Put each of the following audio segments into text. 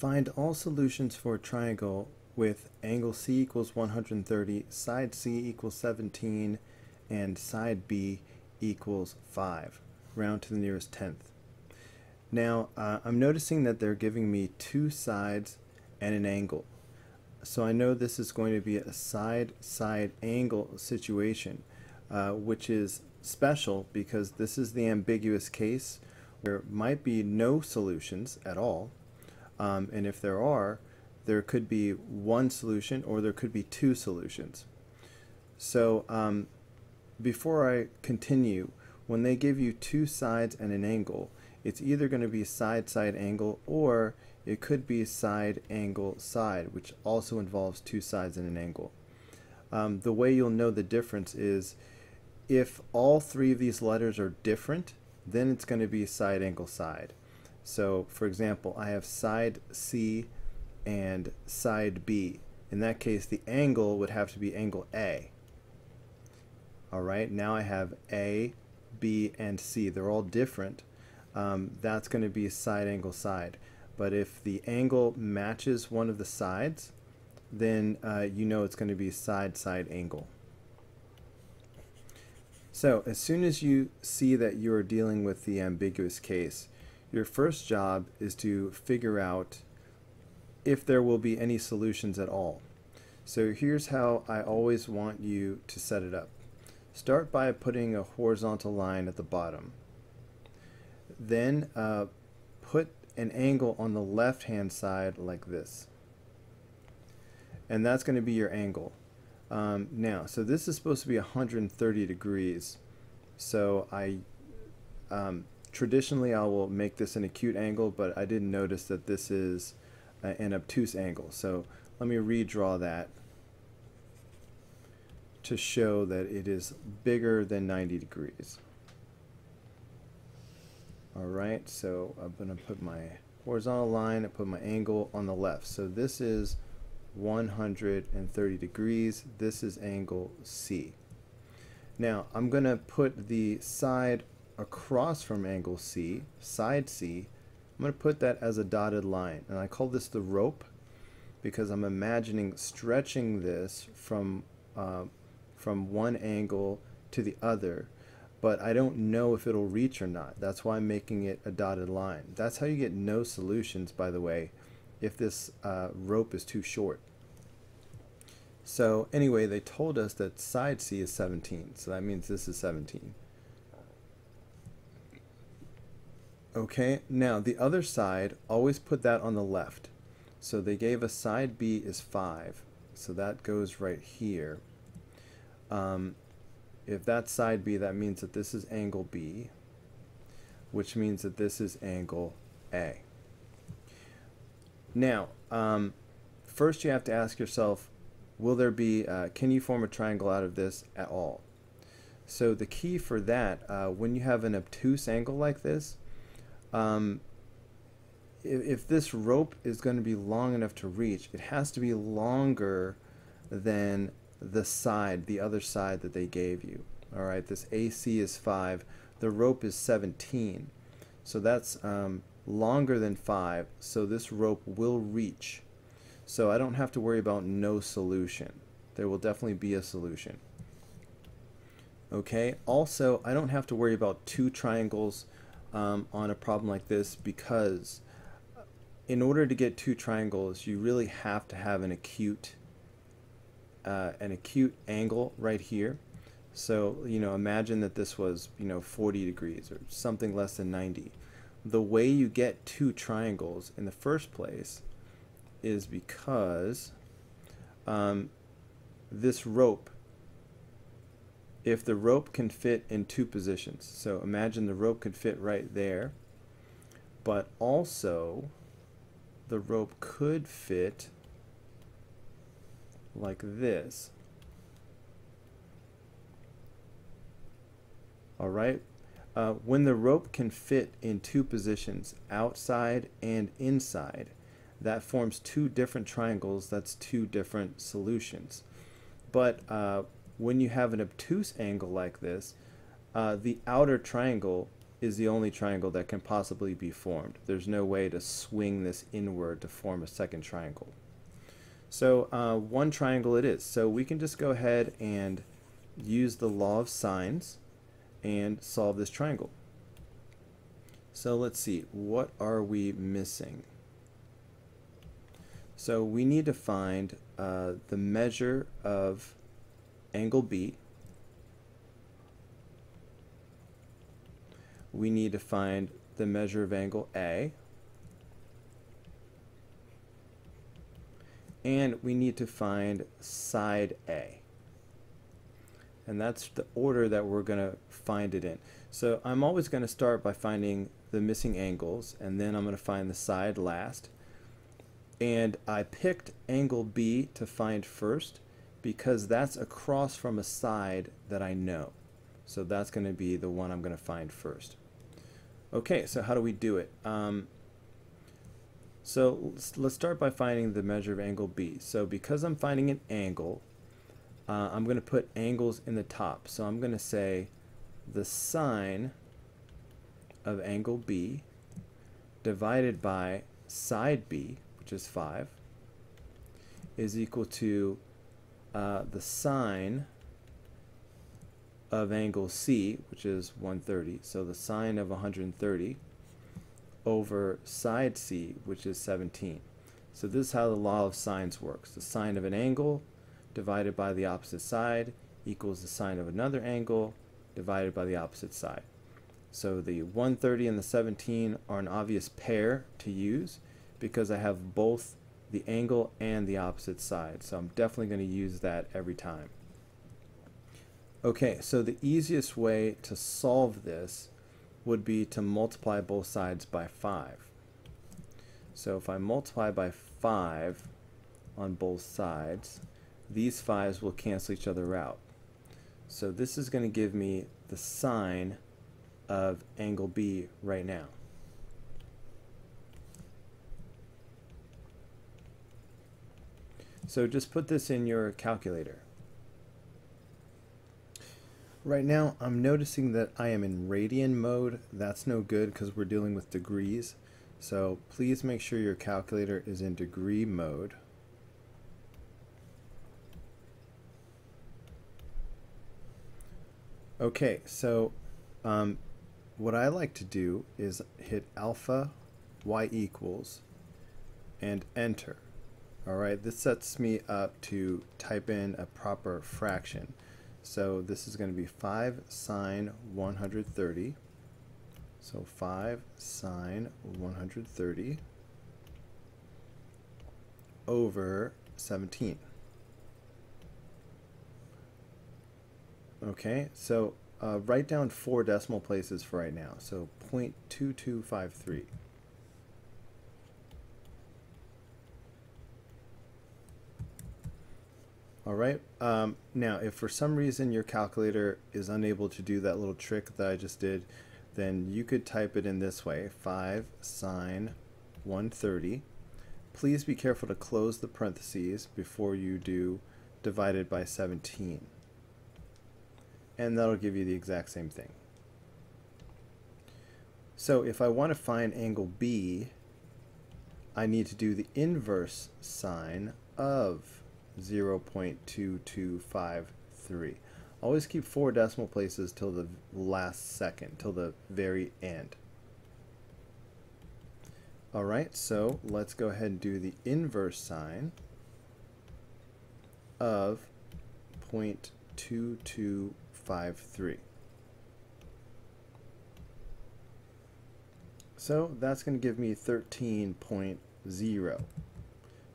Find all solutions for a triangle with angle C equals 130, side C equals 17, and side B equals 5. Round to the nearest tenth. Now, I'm noticing that they're giving me two sides and an angle. So I know this is going to be a side-side angle situation, which is special because this is the ambiguous case where there might be no solutions at all. And if there are, there could be one solution or there could be two solutions. So before I continue, when they give you two sides and an angle, it's either going to be side-side angle or it could be side angle side, which also involves two sides and an angle. The way you'll know the difference is if all three of these letters are different, then it's going to be side angle side. So for example, I have side C and side B. In that case, the angle would have to be angle A. Alright, now I have A, B, and C. They're all different. That's going to be side angle side. But if the angle matches one of the sides, then you know it's going to be side-side angle. So as soon as you see that you're dealing with the ambiguous case, your first job is to figure out if there will be any solutions at all. So here's how I always want you to set it up. Start by putting a horizontal line at the bottom. Then put an angle on the left-hand side like this. And that's going to be your angle. Now, so this is supposed to be 130 degrees. So traditionally I will make this an acute angle, but I didn't notice that this is an obtuse angle. So let me redraw that to show that it is bigger than 90 degrees. Alright, so I'm going to put my horizontal line and put my angle on the left. So this is 130 degrees. This is angle C. Now I'm going to put the side across from angle C, side C. I'm going to put that as a dotted line, and I call this the rope because I'm imagining stretching this from one angle to the other, but I don't know if it'll reach or not. That's why I'm making it a dotted line. That's how you get no solutions, by the way, if this rope is too short. So anyway, they told us that side C is 17, so that means this is 17. Okay, now the other side, always put that on the left. So they gave us side B is 5, so that goes right here. If that's side B, that means that this is angle B, which means that this is angle A. Now, first you have to ask yourself, will there be, can you form a triangle out of this at all? So the key for that, when you have an obtuse angle like this, if this rope is going to be long enough to reach, it has to be longer than the side, the other side that they gave you. Alright, this AC is 5, the rope is 17. So that's longer than 5, so this rope will reach. So I don't have to worry about no solution. There will definitely be a solution. Okay, also I don't have to worry about two triangles on a problem like this, because in order to get two triangles you really have to have an acute angle right here. So imagine that this was 40 degrees or something less than 90. The way you get two triangles in the first place is because this rope, if the rope can fit in two positions, so imagine the rope could fit right there, but also the rope could fit like this. Alright, when the rope can fit in two positions, outside and inside, that forms two different triangles. That's two different solutions. But when you have an obtuse angle like this, the outer triangle is the only triangle that can possibly be formed. There's no way to swing this inward to form a second triangle. So one triangle it is. So we can just go ahead and use the law of sines and solve this triangle. So let's see, what are we missing? So we need to find the measure of angle B. We need to find the measure of angle A. And we need to find side A. And that's the order that we're going to find it in. So I'm always going to start by finding the missing angles, and then I'm going to find the side last. And I picked angle B to find first because that's across from a side that I know. So that's going to be the one I'm going to find first. Okay, so how do we do it? So let's start by finding the measure of angle B. So because I'm finding an angle, I'm going to put angles in the top. So I'm going to say the sine of angle B divided by side B, which is 5, is equal to the sine of angle C, which is 130. So the sine of 130 over side C, which is 17. So this is how the law of sines works. The sine of an angle divided by the opposite side equals the sine of another angle divided by the opposite side. So the 130 and the 17 are an obvious pair to use because I have both the angle and the opposite side. So I'm definitely going to use that every time. Okay, so the easiest way to solve this would be to multiply both sides by 5. So if I multiply by 5 on both sides, these 5s will cancel each other out. So this is going to give me the sine of angle B right now. So just put this in your calculator. Right now I'm noticing that I am in radian mode. That's no good because we're dealing with degrees. So please make sure your calculator is in degree mode. Okay, so what I like to do is hit alpha y equals and enter. Alright, this sets me up to type in a proper fraction. So this is going to be 5 sine 130. So 5 sine 130 over 17. Okay, so write down 4 decimal places for right now. So 0.2253. All right, now if for some reason your calculator is unable to do that little trick that I just did, then you could type it in this way, 5 sine 130. Please be careful to close the parentheses before you do divided by 17. And that'll give you the exact same thing. So if I want to find angle B, I need to do the inverse sine of 0.2253. Always keep 4 decimal places till the last second, till the very end. Alright, so let's go ahead and do the inverse sine of 0.2253. So that's going to give me 13.0.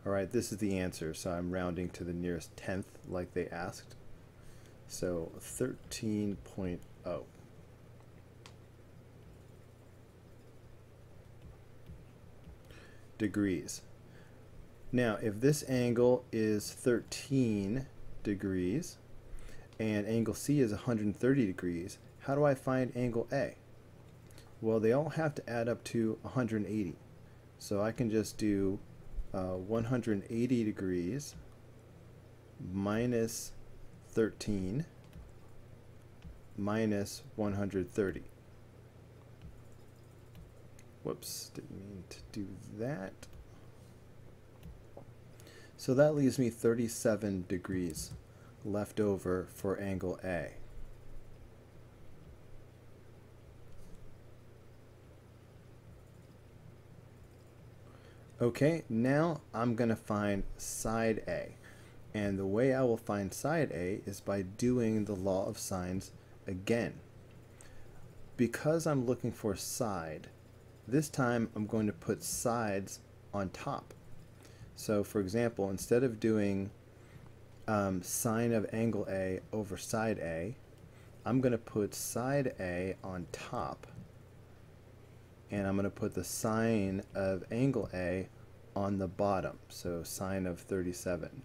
Alright, this is the answer, so I'm rounding to the nearest tenth like they asked. So 13.0. Degrees. Now, if this angle is 13 degrees and angle C is 130 degrees, how do I find angle A? Well, they all have to add up to 180. So I can just do 180 degrees minus 13 minus 130. Whoops, didn't mean to do that. So that leaves me 37 degrees left over for angle A. Okay, now I'm going to find side A. And the way I will find side A is by doing the law of sines again. Because I'm looking for side, this time I'm going to put sides on top. So for example, instead of doing sine of angle A over side A, I'm going to put side A on top, and I'm going to put the sine of angle A on the bottom, so sine of 37.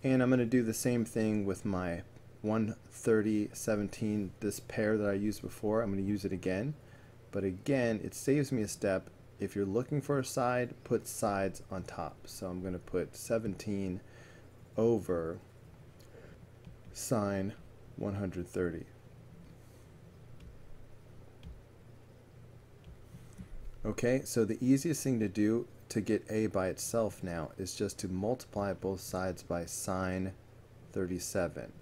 And I'm going to do the same thing with my 130, 17, this pair that I used before. I'm going to use it again, but again, it saves me a step. If you're looking for a side, put sides on top. So I'm going to put 17 over sine 130. Okay, so the easiest thing to do to get A by itself now is just to multiply both sides by sine 37.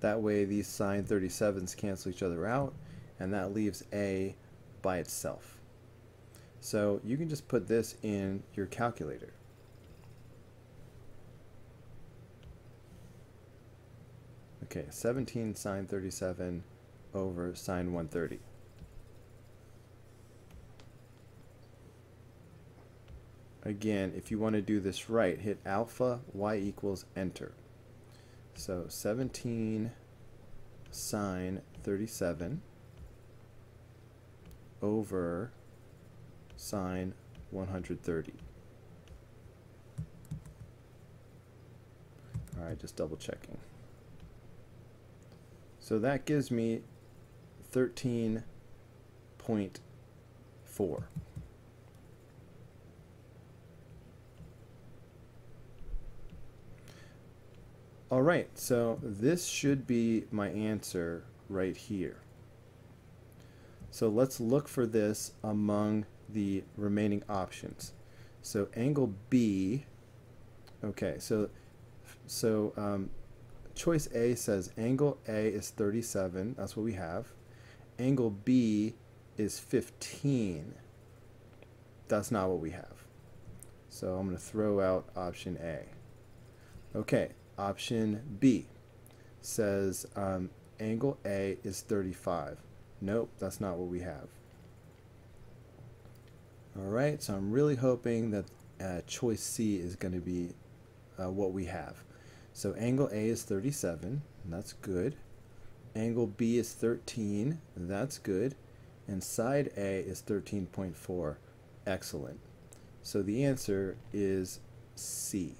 That way these sine 37s cancel each other out, and that leaves A by itself. So you can just put this in your calculator. Okay, 17 sine 37 over sine 130. Again, if you want to do this right, hit alpha, y equals, enter. So 17 sine 37 over sine 130. All right, just double checking. So that gives me 13.4. All right, so this should be my answer right here. So let's look for this among the remaining options. So angle B, okay, so choice A says angle A is 37, that's what we have. Angle B is 15. That's not what we have. So I'm going to throw out option A. Okay, option B says angle A is 35. Nope, that's not what we have. Alright, so I'm really hoping that choice C is going to be what we have. So angle A is 37, that's good. Angle B is 13, that's good. And side A is 13.4, excellent. So the answer is C.